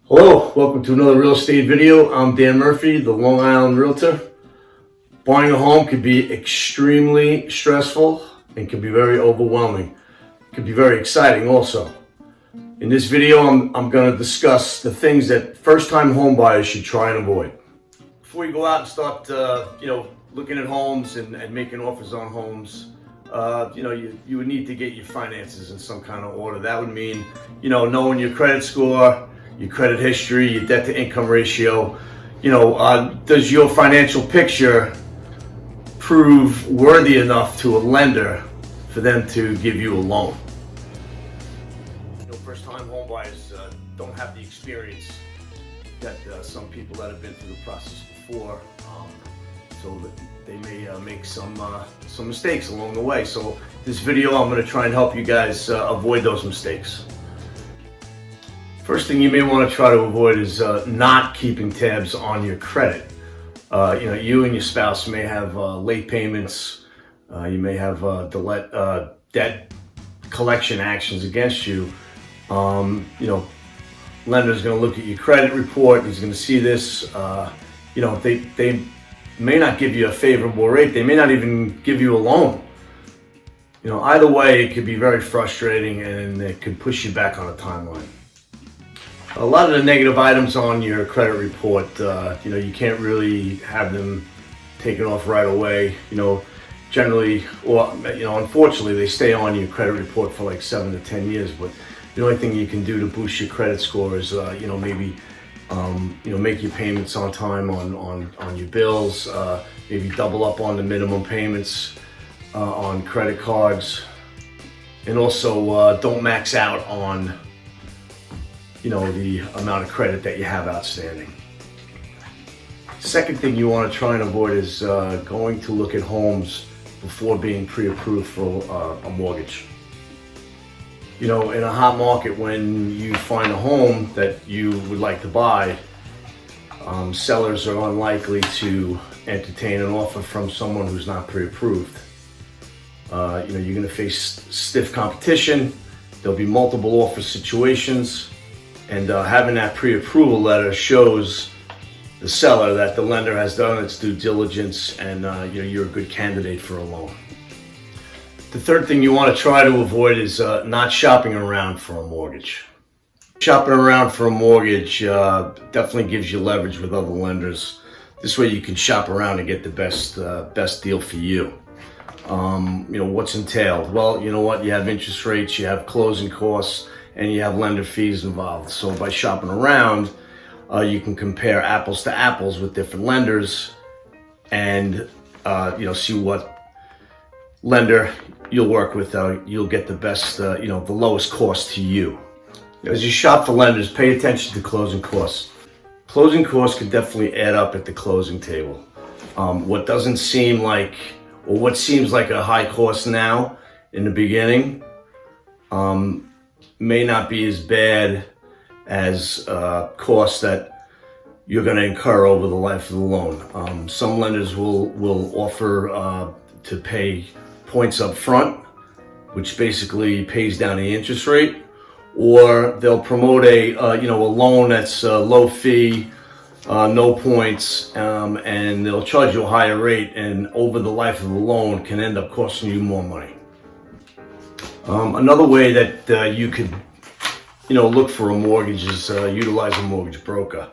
Hello, welcome to another real estate video. I'm Dan Murphy, the Long Island Realtor. Buying a home could be extremely stressful and can be very overwhelming. It can be very exciting also. In this video, I'm going to discuss the things that first-time home buyers should try and avoid. Before you go out and start, looking at homes and making offers on homes, you would need to get your finances in some kind of order. That would mean, knowing your credit score, your credit history, your debt to income ratio. Does your financial picture prove worthy enough to a lender for them to give you a loan? First time home buyers don't have the experience that some people that have been through the process before, so that they may make some mistakes along the way. So this video, I'm going to try and help you guys avoid those mistakes. First thing you may want to try to avoid is not keeping tabs on your credit. You and your spouse may have late payments. You may have debt collection actions against you. Lender's going to look at your credit report. He's going to see this. They may not give you a favorable rate. They may not even give you a loan. Either way, it could be very frustrating and it could push you back on a timeline. A lot of the negative items on your credit report, you can't really have them taken off right away. Generally, or unfortunately, they stay on your credit report for like 7 to 10 years. But the only thing you can do to boost your credit score is, maybe make your payments on time on your bills. Maybe double up on the minimum payments on credit cards, and also don't max out on the amount of credit that you have outstanding. Second thing you want to try and avoid is going to look at homes before being pre-approved for a mortgage. In a hot market, when you find a home that you would like to buy, sellers are unlikely to entertain an offer from someone who's not pre-approved. You're going to face stiff competition. There'll be multiple offer situations. And having that pre-approval letter shows the seller that the lender has done its due diligence and you're a good candidate for a loan. The third thing you want to try to avoid is not shopping around for a mortgage. Shopping around for a mortgage definitely gives you leverage with other lenders. This way you can shop around and get the best deal for you. What's entailed? Well, you have interest rates, you have closing costs, and you have lender fees involved. So by shopping around, you can compare apples to apples with different lenders and see what lender you'll work with. You'll get the best, the lowest cost to you. As you shop for lenders, pay attention to closing costs. Closing costs could definitely add up at the closing table. What doesn't seem like, or what seems like a high cost now in the beginning, may not be as bad as costs that you're going to incur over the life of the loan. Some lenders will offer to pay points up front, which basically pays down the interest rate, or they'll promote a loan that's low fee, no points, and they'll charge you a higher rate, and over the life of the loan can end up costing you more money. Another way that you could, look for a mortgage is utilize a mortgage broker.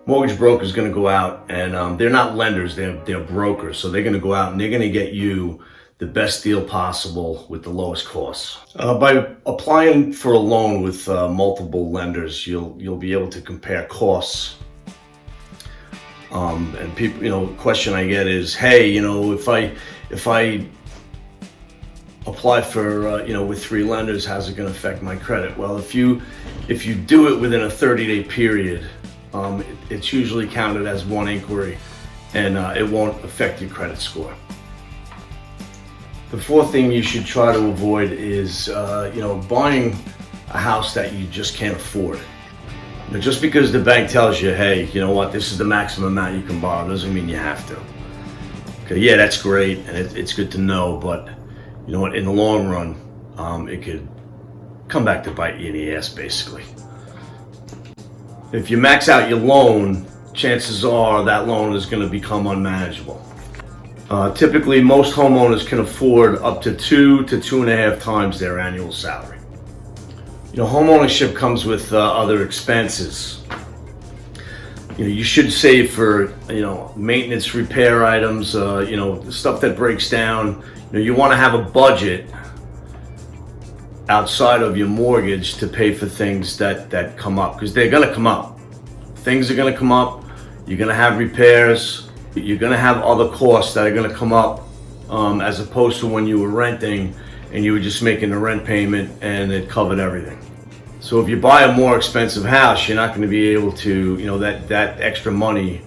Mortgage broker is going to go out and they're not lenders, they're brokers. So they're going to go out and they're going to get you the best deal possible with the lowest costs. By applying for a loan with multiple lenders, you'll be able to compare costs. And people, question I get is, hey, if I apply for with 3 lenders, how's it going to affect my credit? Well, if you do it within a 30-day period, it's usually counted as one inquiry, and it won't affect your credit score. The fourth thing you should try to avoid is buying a house that you just can't afford. Just because the bank tells you, hey, this is the maximum amount you can borrow, doesn't mean you have to. Okay, yeah, that's great, and it's good to know, but in the long run, it could come back to bite you in the ass, basically. If you max out your loan, chances are that loan is going to become unmanageable. Typically, most homeowners can afford up to 2 to 2.5 times their annual salary. Home ownership comes with other expenses. You should save for, maintenance, repair items, the stuff that breaks down. You want to have a budget outside of your mortgage to pay for things that come up, because they're going to come up. Things are going to come up. You're going to have repairs. You're going to have other costs that are going to come up, as opposed to when you were renting and you were just making a rent payment and it covered everything. So if you buy a more expensive house, you're not going to be able to, that extra money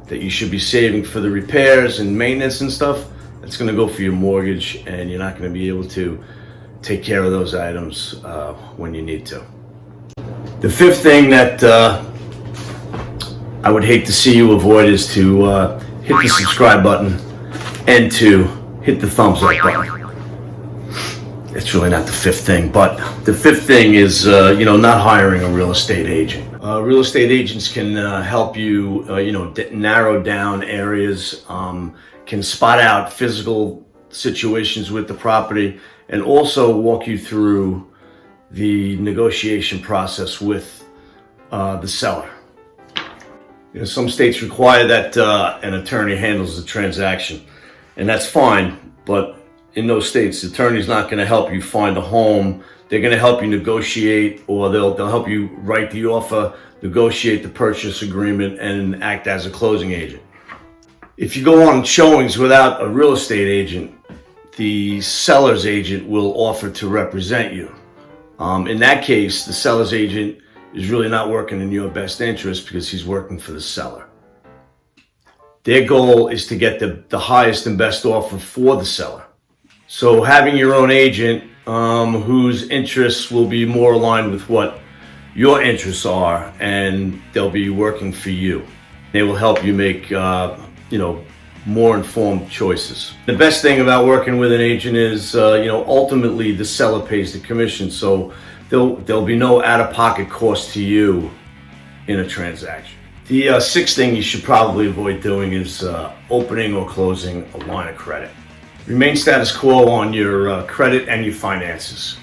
that you should be saving for the repairs and maintenance and stuff, that's going to go for your mortgage, and you're not going to be able to take care of those items when you need to. The fifth thing that I would hate to see you avoid is to hit the subscribe button and to hit the thumbs up button. It's really not the fifth thing, but the fifth thing is, not hiring a real estate agent. Real estate agents can help you, narrow down areas, can spot out physical situations with the property, and also walk you through the negotiation process with the seller. Some states require that an attorney handles the transaction, and that's fine, but in those states, the attorney's not going to help you find a home. They're going to help you negotiate, or they'll help you write the offer, negotiate the purchase agreement, and act as a closing agent. If you go on showings without a real estate agent, the seller's agent will offer to represent you. In that case, the seller's agent is really not working in your best interest because he's working for the seller. Their goal is to get the highest and best offer for the seller. So having your own agent whose interests will be more aligned with what your interests are, and they'll be working for you. They will help you make more informed choices. The best thing about working with an agent is ultimately the seller pays the commission, so there'll be no out-of-pocket cost to you in a transaction. The sixth thing you should probably avoid doing is opening or closing a line of credit. Remain status quo on your credit and your finances.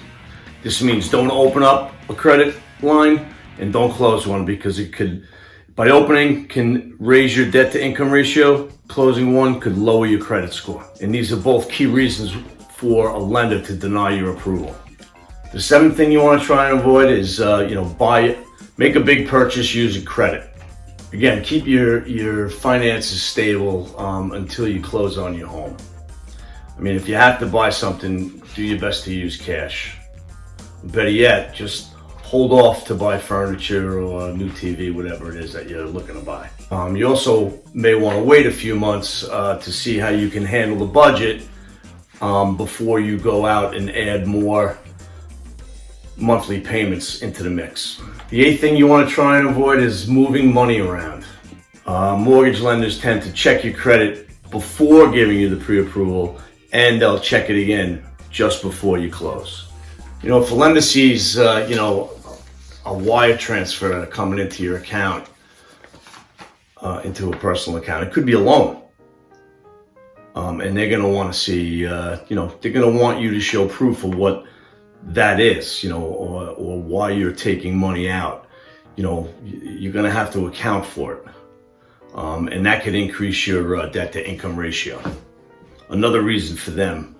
This means don't open up a credit line and don't close one, because it could, by opening, can raise your debt to income ratio. Closing one could lower your credit score. And these are both key reasons for a lender to deny your approval. The seventh thing you want to try and avoid is, make a big purchase using credit. Again, keep your finances stable until you close on your home. If you have to buy something, do your best to use cash. Better yet, just hold off to buy furniture or a new TV, whatever it is that you're looking to buy. You also may want to wait a few months to see how you can handle the budget before you go out and add more monthly payments into the mix. The eighth thing you want to try and avoid is moving money around. Mortgage lenders tend to check your credit before giving you the pre-approval, and they'll check it again just before you close. If a lender sees, a wire transfer coming into your account, into a personal account, it could be a loan. And they're going to want to see, they're going to want you to show proof of what that is, or why you're taking money out. You're going to have to account for it. And that could increase your debt to income ratio. Another reason for them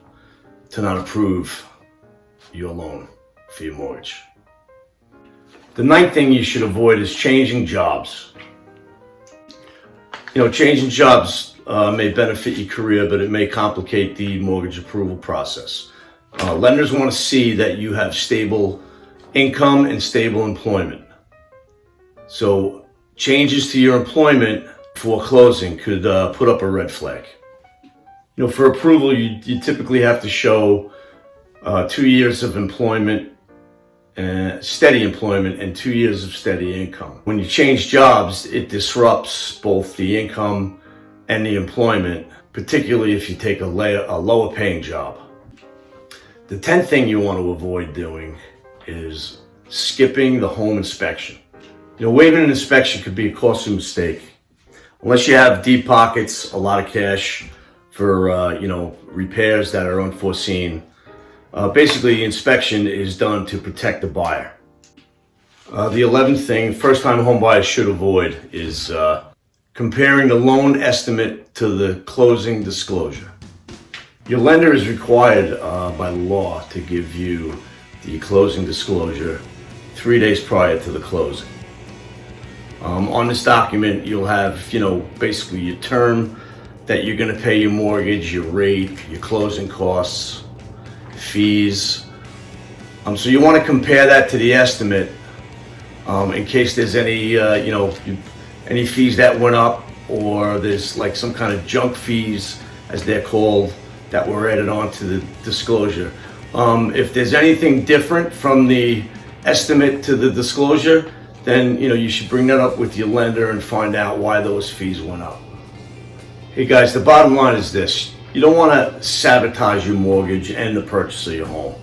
to not approve your loan for your mortgage. The ninth thing you should avoid is changing jobs. Changing jobs may benefit your career, but it may complicate the mortgage approval process. Lenders want to see that you have stable income and stable employment. So changes to your employment before closing could put up a red flag. For approval, you typically have to show 2 years of employment, steady employment, and 2 years of steady income. When you change jobs, it disrupts both the income and the employment, particularly if you take a lower paying job. The 10th thing you want to avoid doing is skipping the home inspection. Waiving an inspection could be a costly mistake. Unless you have deep pockets, a lot of cash for, repairs that are unforeseen. Basically, the inspection is done to protect the buyer. The 11th thing first-time home buyers should avoid is comparing the loan estimate to the closing disclosure. Your lender is required by law to give you the closing disclosure 3 days prior to the closing. On this document, you'll have, basically your term that you're going to pay your mortgage, your rate, your closing costs, fees. So you want to compare that to the estimate in case there's any, any fees that went up, or there's like some kind of junk fees, as they're called, that were added on to the disclosure. If there's anything different from the estimate to the disclosure, then you should bring that up with your lender and find out why those fees went up. Hey guys, the bottom line is this: you don't want to sabotage your mortgage and the purchase of your home.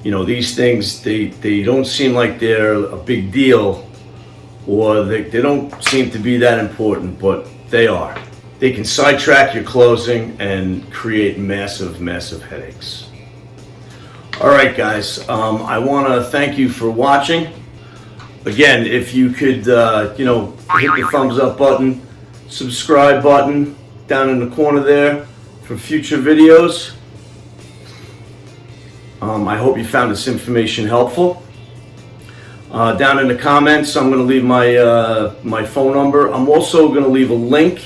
These things, they don't seem like they're a big deal, or they don't seem to be that important, but they are. They can sidetrack your closing and create massive headaches. All right, guys, I want to thank you for watching. Again, if you could, hit the thumbs up button, subscribe button down in the corner there for future videos. I hope you found this information helpful. Down in the comments, I'm going to leave my phone number. I'm also going to leave a link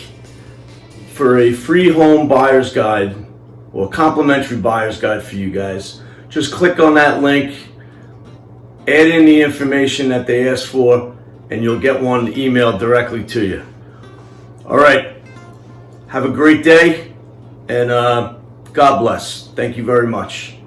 for a free home buyer's guide, or complimentary buyer's guide for you guys. Just click on that link, add in the information that they asked for, and you'll get one emailed directly to you. All right, have a great day, and God bless. Thank you very much.